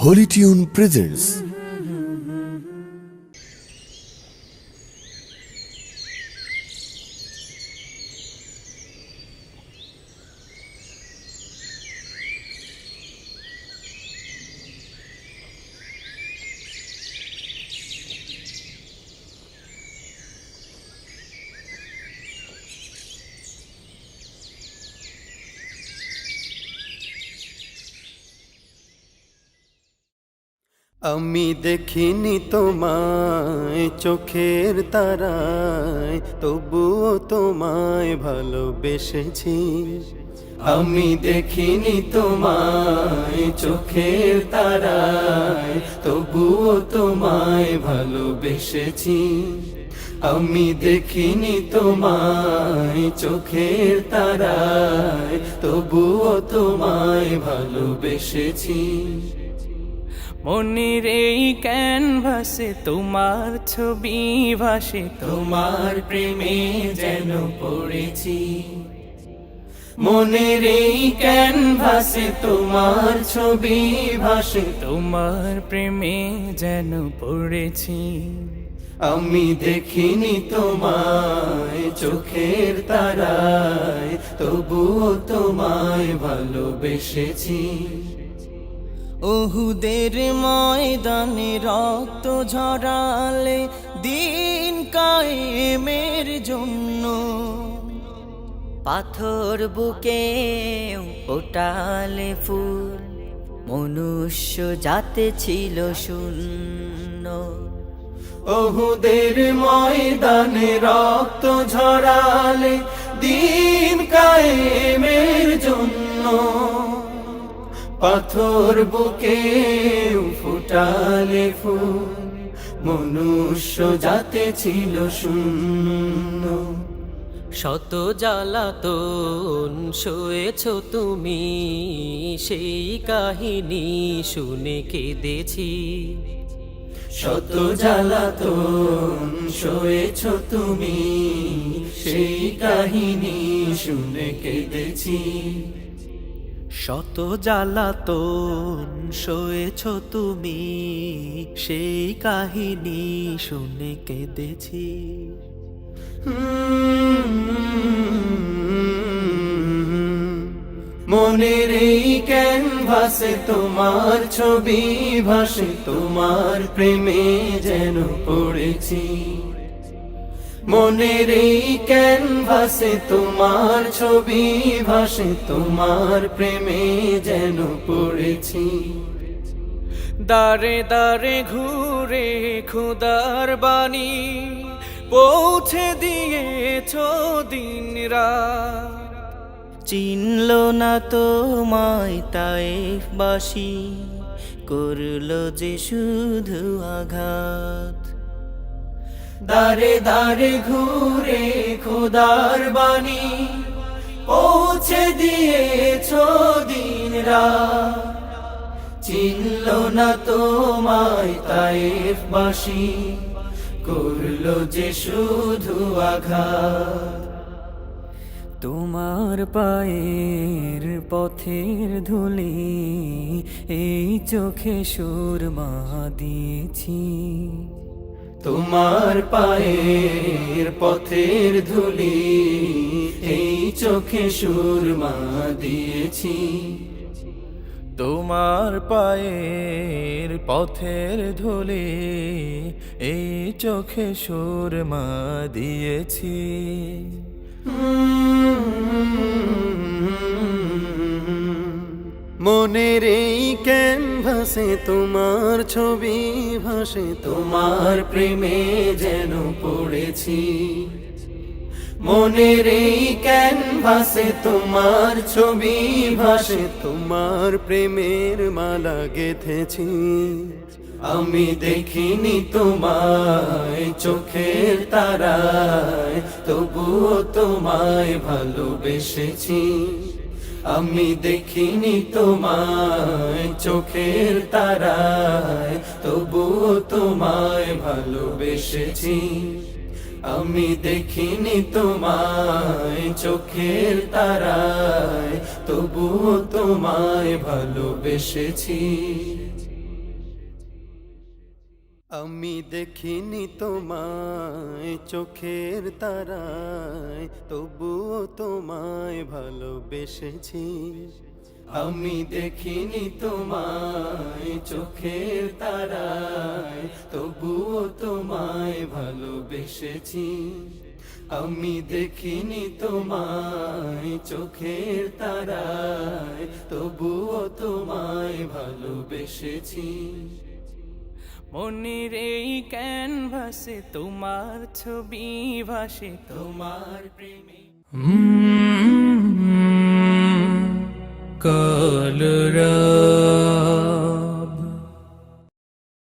Holy Tune presents আমি দেখিনি তোমায় চোখের তারায়, তবুও তোমায় ভালোবেসেছি। আমি দেখিনি তোমায় চোখের তারায়, তবুও তোমায় ভালোবেসেছি। আমি দেখিনি তোমায় চোখের তারায়, তবুও তোমায় ভালোবেসেছি। মনের এই ক্যানভাসে তোমার ছবি ভাসে, তোমার প্রেমে যেন পড়েছি। মনের এই ক্যানভাসে তোমার ছবি ভাসে, তোমার প্রেমে যেন পড়েছি। আমি দেখিনি তোমায় চোখের তারায়, তবুও তোমায় ভালোবেসেছি। ওহুদের ময়দানে রক্ত ঝরালে দিন কায়েমের জন্য, পাথর বুকে ওটালে ফুল, মনুষ্য জাতে ছিল শূন্য। ওহুদের ময়দানে রক্ত ঝরালে দিন কায়েমের জন্য, পাথর বুকে ফুটালে ফুল, মনুষ্য জাতে ছিল শূন্য। শত জ্বালাতন সয়েছ তুমি, সেই কাহিনী শুনে কেঁদেছি। শত জ্বালাতন সয়েছ তুমি, সেই কাহিনী শুনে কেঁদেছি। শত জ্বালাতন সয়েছ তুমি, সেই কাহিনী শুনে কেঁদেছি। মনের এই ক্যানভাসে তোমার ছবি ভাসে, তোমার প্রেমে যেন পড়েছি। মনের এই ক্যানভাসে তোমার ছবি ভাসে, তোমার প্রেমে যেন পড়েছি। দারে দারে ঘুরে খুদার বাণী পৌঁছে দিয়েছ দিন রাত, চিনল না তোমায় তায়েফবাসী, করল যে শুধু আঘাত। দারে দারে ঘুরে খোদার বাণী পৌঁছে দিয়েছ দিন রাত, চিনল না তোমায় তায়েফবাসী, করলো যে শুধু আঘাত। তোমার পায়ের পথের ধুলি এই চোখে সুরমা দিয়েছি। তোমার পায়ের পথের ধুলি এই চোখে সুরমা দিয়েছি। তোমার পায়ের পথের ধুলি এই চোখে সুরমা দিয়েছি। মনের এই ক্যানভাসে তোমার ছবি ভাসে, তোমার প্রেমে যেন পড়েছি। মনের এই ক্যানভাসে তোমার ছবি ভাসে, তোমার প্রেমের মালা গেঁথেছি। আমি দেখিনি তোমায় চোখের তারায়, তবুও তোমায় ভালোবেসেছি। আমি দেখিনি তোমায় চোখের তারায়, তবুও তোমায় ভালোবেসেছি। আমি দেখিনি তোমায় চোখের তারায়, তবুও তোমায় ভালোবেসেছি। আমি দেখিনি তোমায় চোখের তারায়, তবুও তোমায় ভালোবেসেছি। আমি দেখিনি তোমায় চোখের তারায়, তবুও তোমায় ভালোবেসেছি। আমি দেখিনি তোমায় চোখের তারায়, তবুও তোমায় ভালোবেসেছি। মনের এই ক্যানভাসে তোমার ছবি ভাসে, তোমার প্রেমে কলরা